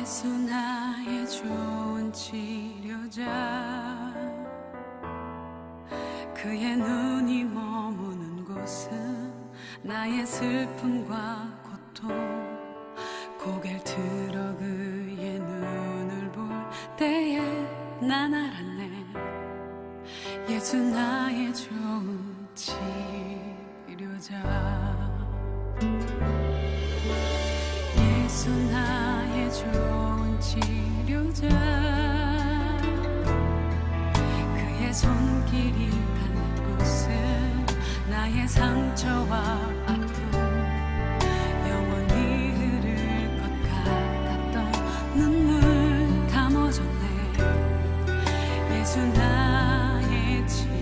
예수 나의 좋은 치료자, 그의 눈이 머무는 곳은 나의 슬픔과 고통. 고개를 들어 그의 눈을 볼 때에 난 알았네. 예수 나의 좋은 치료자. 예수 나의 좋은 치료자, 그의 손길이 닿는 곳은 나의 상처와 아픔, 영원히 흐를 것 같았던 눈물 다 멎었네. 예수 나의 치료자.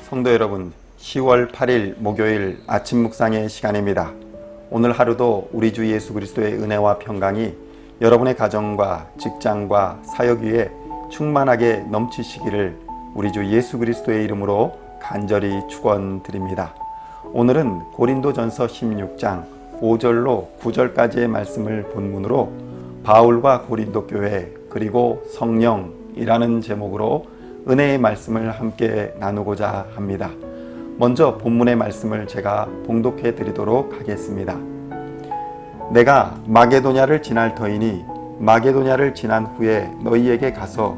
성도 여러분, 10월 8일 목요일 아침 묵상의 시간입니다. 오늘 하루도 우리 주 예수 그리스도의 은혜와 평강이 여러분의 가정과 직장과 사역 위에 충만하게 넘치시기를 우리 주 예수 그리스도의 이름으로 간절히 축원드립니다. 오늘은 고린도전서 16장 5절로 9절까지의 말씀을 본문으로 바울과 고린도 교회 그리고 성령이라는 제목으로 은혜의 말씀을 함께 나누고자 합니다. 먼저 본문의 말씀을 제가 봉독해 드리도록 하겠습니다. 내가 마게도냐를 지날 터이니 마게도냐를 지난 후에 너희에게 가서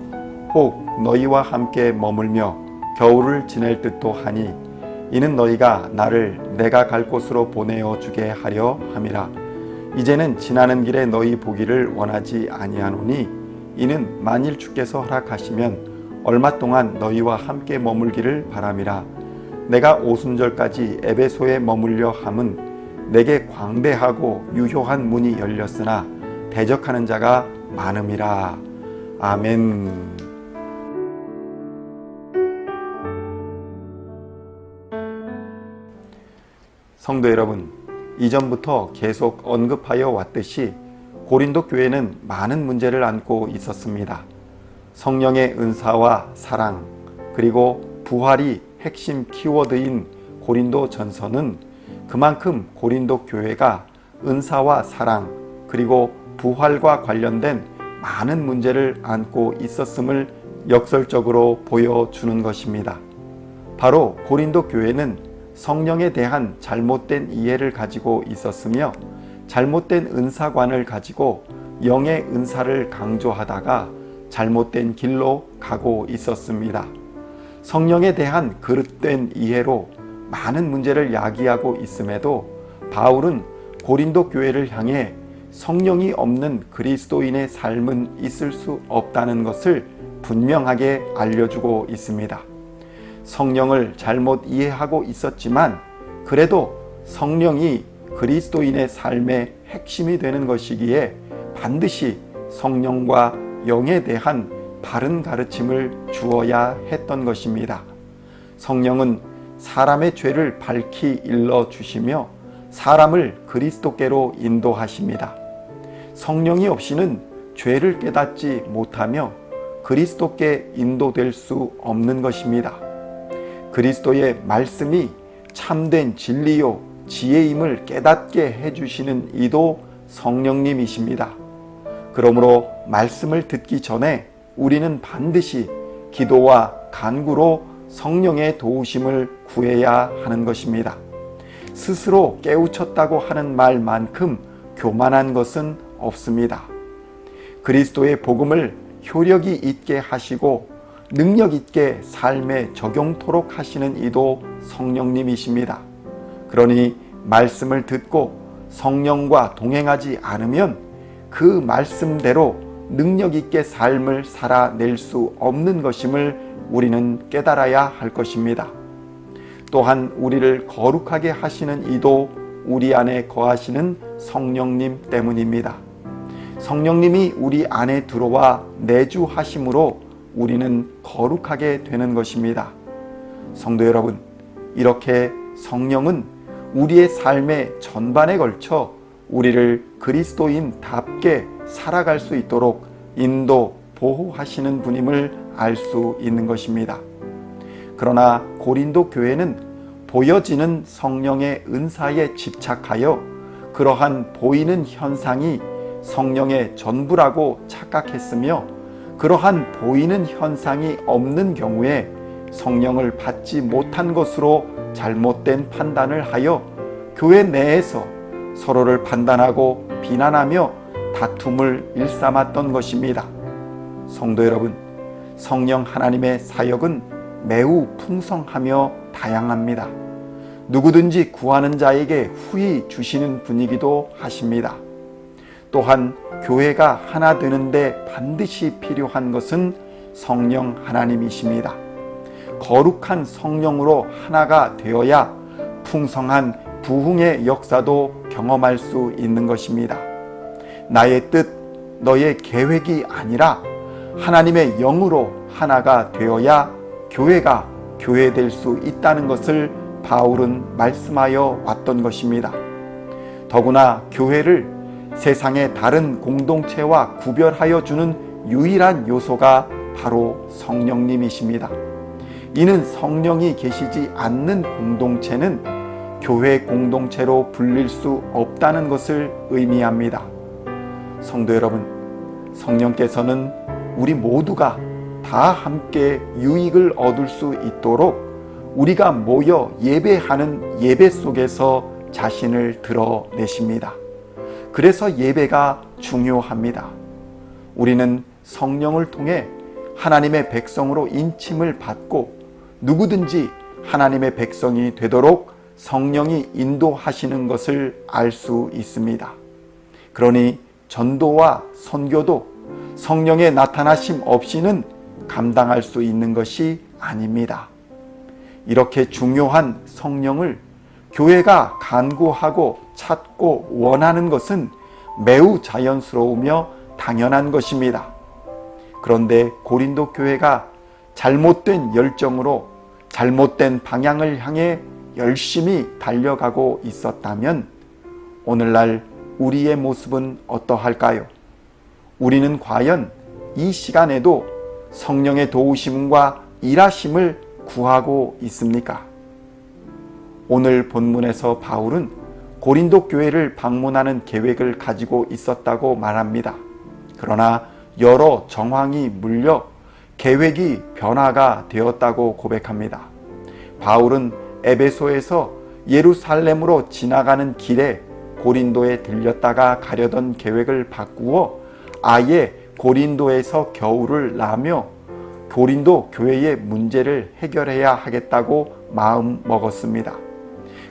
혹 너희와 함께 머물며 겨울을 지낼 듯도 하니 이는 너희가 나를 내가 갈 곳으로 보내어 주게 하려 함이라. 이제는 지나는 길에 너희 보기를 원하지 아니하노니 이는 만일 주께서 허락하시면 얼마 동안 너희와 함께 머물기를 바람이라. 내가 오순절까지 에베소에 머물려 함은 내게 광대하고 유효한 문이 열렸으나 대적하는 자가 많음이라. 아멘. 성도 여러분, 이전부터 계속 언급하여 왔듯이 고린도 교회는 많은 문제를 안고 있었습니다. 성령의 은사와 사랑, 그리고 부활이 핵심 키워드인 고린도 전서는 그만큼 고린도 교회가 은사와 사랑, 그리고 부활과 관련된 많은 문제를 안고 있었음을 역설적으로 보여주는 것입니다. 바로 고린도 교회는 성령에 대한 잘못된 이해를 가지고 있었으며 잘못된 은사관을 가지고 영의 은사를 강조하다가 잘못된 길로 가고 있었습니다. 성령에 대한 그릇된 이해로 많은 문제를 야기하고 있음에도 바울은 고린도 교회를 향해 성령이 없는 그리스도인의 삶은 있을 수 없다는 것을 분명하게 알려주고 있습니다. 성령을 잘못 이해하고 있었지만 그래도 성령이 그리스도인의 삶의 핵심이 되는 것이기에 반드시 성령과 영에 대한 바른 가르침을 주어야 했던 것입니다. 성령은 사람의 죄를 밝히 일러주시며 사람을 그리스도께로 인도하십니다. 성령이 없이는 죄를 깨닫지 못하며 그리스도께 인도될 수 없는 것입니다. 그리스도의 말씀이 참된 진리요 지혜임을 깨닫게 해주시는 이도 성령님이십니다. 그러므로 말씀을 듣기 전에 우리는 반드시 기도와 간구로 성령의 도우심을 구해야 하는 것입니다. 스스로 깨우쳤다고 하는 말만큼 교만한 것은 없습니다. 그리스도의 복음을 효력이 있게 하시고 능력 있게 삶에 적용토록 하시는 이도 성령님이십니다. 그러니 말씀을 듣고 성령과 동행하지 않으면 그 말씀대로 능력 있게 삶을 살아낼 수 없는 것임을 우리는 깨달아야 할 것입니다. 또한 우리를 거룩하게 하시는 이도 우리 안에 거하시는 성령님 때문입니다. 성령님이 우리 안에 들어와 내주하심으로 우리는 거룩하게 되는 것입니다. 성도 여러분, 이렇게 성령은 우리의 삶의 전반에 걸쳐 우리를 그리스도인답게 살아갈 수 있도록 인도, 보호하시는 분임을 알 수 있는 것입니다. 그러나 고린도 교회는 보여지는 성령의 은사에 집착하여 그러한 보이는 현상이 성령의 전부라고 착각했으며, 그러한 보이는 현상이 없는 경우에 성령을 받지 못한 것으로 잘못된 판단을 하여 교회 내에서 서로를 판단하고 비난하며 다툼을 일삼았던 것입니다. 성도 여러분, 성령 하나님의 사역은 매우 풍성하며 다양합니다. 누구든지 구하는 자에게 후히 주시는 분이기도 하십니다. 또한 교회가 하나 되는데 반드시 필요한 것은 성령 하나님이십니다. 거룩한 성령으로 하나가 되어야 풍성한 부흥의 역사도 경험할 수 있는 것입니다. 나의 뜻, 너의 계획이 아니라 하나님의 영으로 하나가 되어야 교회가 교회될 수 있다는 것을 바울은 말씀하여 왔던 것입니다. 더구나 교회를 세상의 다른 공동체와 구별하여 주는 유일한 요소가 바로 성령님이십니다. 이는 성령이 계시지 않는 공동체는 교회 공동체로 불릴 수 없다는 것을 의미합니다. 성도 여러분, 성령께서는 우리 모두가 다 함께 유익을 얻을 수 있도록 우리가 모여 예배하는 예배 속에서 자신을 드러내십니다. 그래서 예배가 중요합니다. 우리는 성령을 통해 하나님의 백성으로 인침을 받고 누구든지 하나님의 백성이 되도록 성령이 인도하시는 것을 알 수 있습니다. 그러니 전도와 선교도 성령의 나타나심 없이는 감당할 수 있는 것이 아닙니다. 이렇게 중요한 성령을 교회가 간구하고 찾고 원하는 것은 매우 자연스러우며 당연한 것입니다. 그런데 고린도 교회가 잘못된 열정으로 잘못된 방향을 향해 열심히 달려가고 있었다면 오늘날 우리의 모습은 어떠할까요? 우리는 과연 이 시간에도 성령의 도우심과 일하심을 구하고 있습니까? 오늘 본문에서 바울은 고린도 교회를 방문하는 계획을 가지고 있었다고 말합니다. 그러나 여러 정황이 물려 계획이 변화가 되었다고 고백합니다. 바울은 에베소에서 예루살렘으로 지나가는 길에 고린도에 들렸다가 가려던 계획을 바꾸어 아예 고린도에서 겨울을 나며 고린도 교회의 문제를 해결해야 하겠다고 마음 먹었습니다.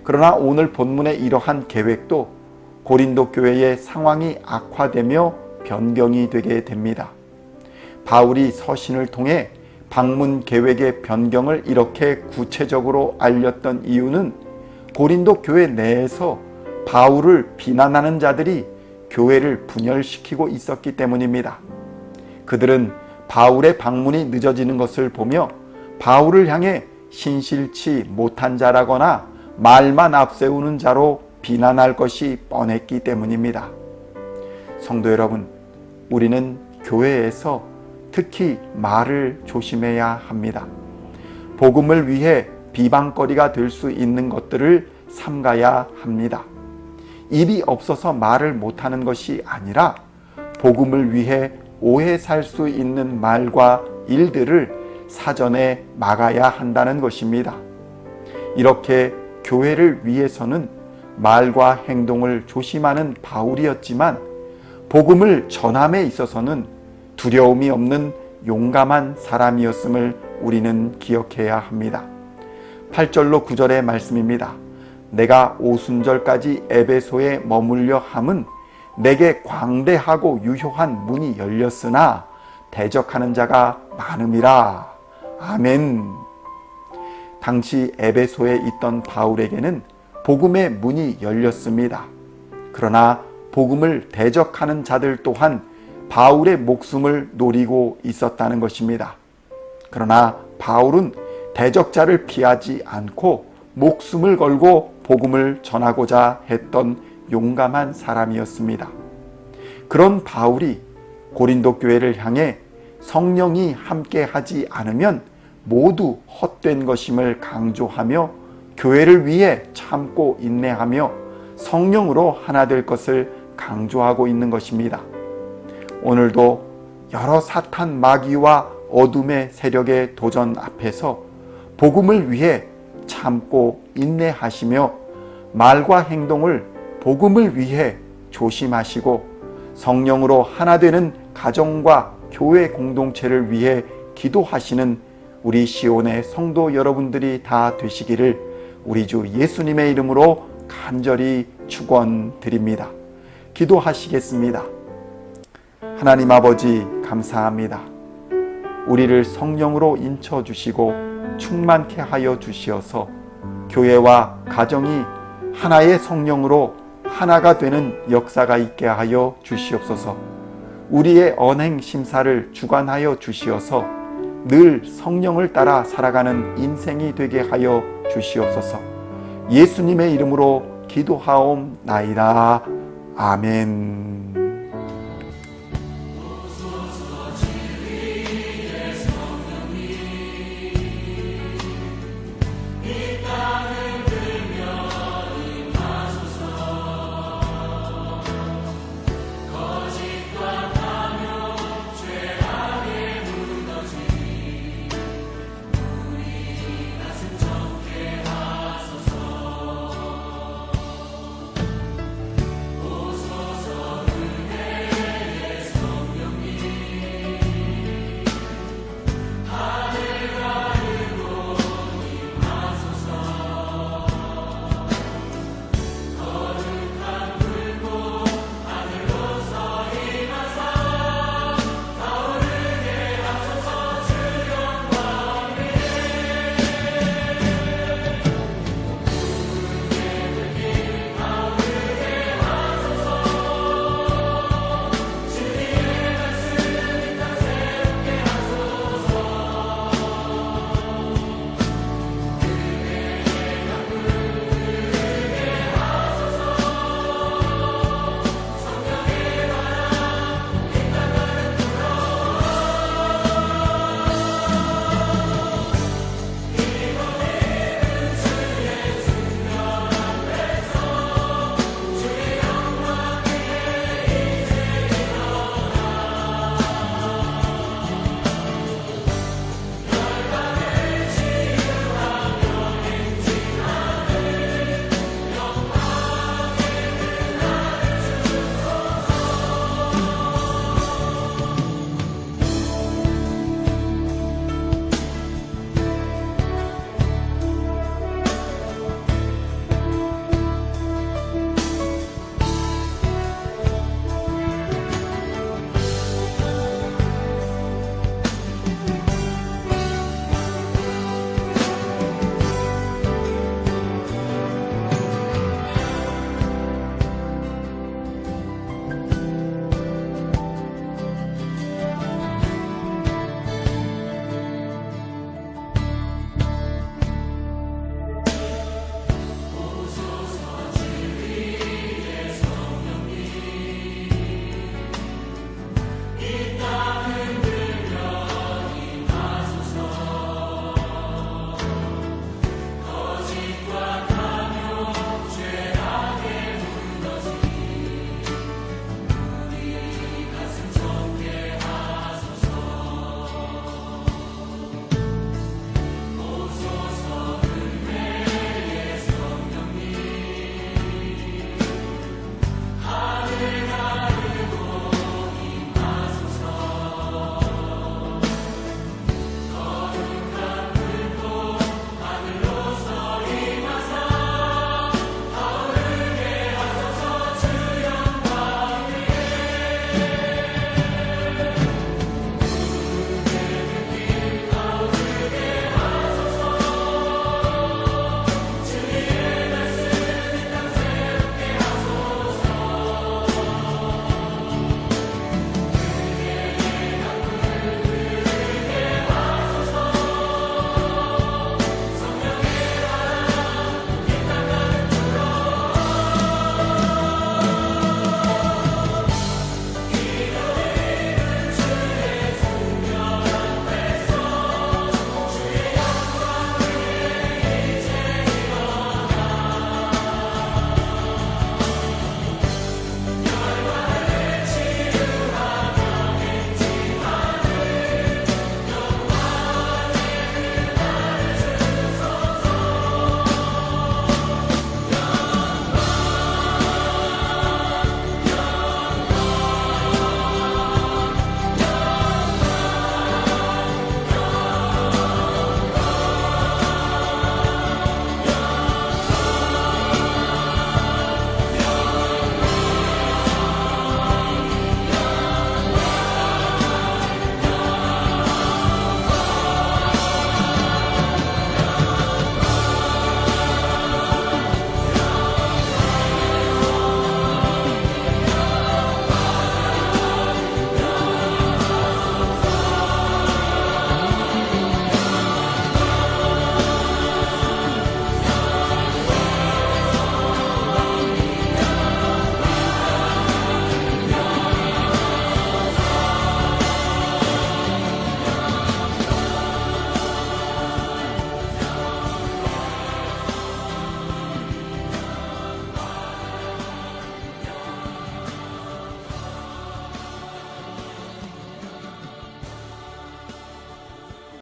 그러나 오늘 본문의 이러한 계획도 고린도 교회의 상황이 악화되며 변경이 되게 됩니다. 바울이 서신을 통해 방문 계획의 변경을 이렇게 구체적으로 알렸던 이유는 고린도 교회 내에서 바울을 비난하는 자들이 교회를 분열시키고 있었기 때문입니다. 그들은 바울의 방문이 늦어지는 것을 보며 바울을 향해 신실치 못한 자라거나 말만 앞세우는 자로 비난할 것이 뻔했기 때문입니다. 성도 여러분, 우리는 교회에서 특히 말을 조심해야 합니다. 복음을 위해 비방거리가 될 수 있는 것들을 삼가야 합니다. 입이 없어서 말을 못하는 것이 아니라 복음을 위해 오해 살 수 있는 말과 일들을 사전에 막아야 한다는 것입니다. 이렇게 교회를 위해서는 말과 행동을 조심하는 바울이었지만 복음을 전함에 있어서는 두려움이 없는 용감한 사람이었음을 우리는 기억해야 합니다. 8절로 9절의 말씀입니다. 내가 오순절까지 에베소에 머물려 함은 내게 광대하고 유효한 문이 열렸으나 대적하는 자가 많음이라. 아멘. 당시 에베소에 있던 바울에게는 복음의 문이 열렸습니다. 그러나 복음을 대적하는 자들 또한 바울의 목숨을 노리고 있었다는 것입니다. 그러나 바울은 대적자를 피하지 않고 목숨을 걸고 복음을 전하고자 했던 용감한 사람이었습니다. 그런 바울이 고린도 교회를 향해 성령이 함께 하지 않으면 모두 헛된 것임을 강조하며 교회를 위해 참고 인내하며 성령으로 하나 될 것을 강조하고 있는 것입니다. 오늘도 여러 사탄 마귀와 어둠의 세력의 도전 앞에서 복음을 위해 참고 인내하시며 말과 행동을 복음을 위해 조심하시고 성령으로 하나 되는 가정과 교회 공동체를 위해 기도하시는 우리 시온의 성도 여러분들이 다 되시기를 우리 주 예수님의 이름으로 간절히 축원드립니다. 기도하시겠습니다. 하나님 아버지 감사합니다. 우리를 성령으로 인쳐주시고 충만케 하여 주시어서 교회와 가정이 하나의 성령으로 하나가 되는 역사가 있게 하여 주시옵소서. 우리의 언행 심사를 주관하여 주시어서 늘 성령을 따라 살아가는 인생이 되게 하여 주시옵소서. 예수님의 이름으로 기도하옵나이다. 아멘.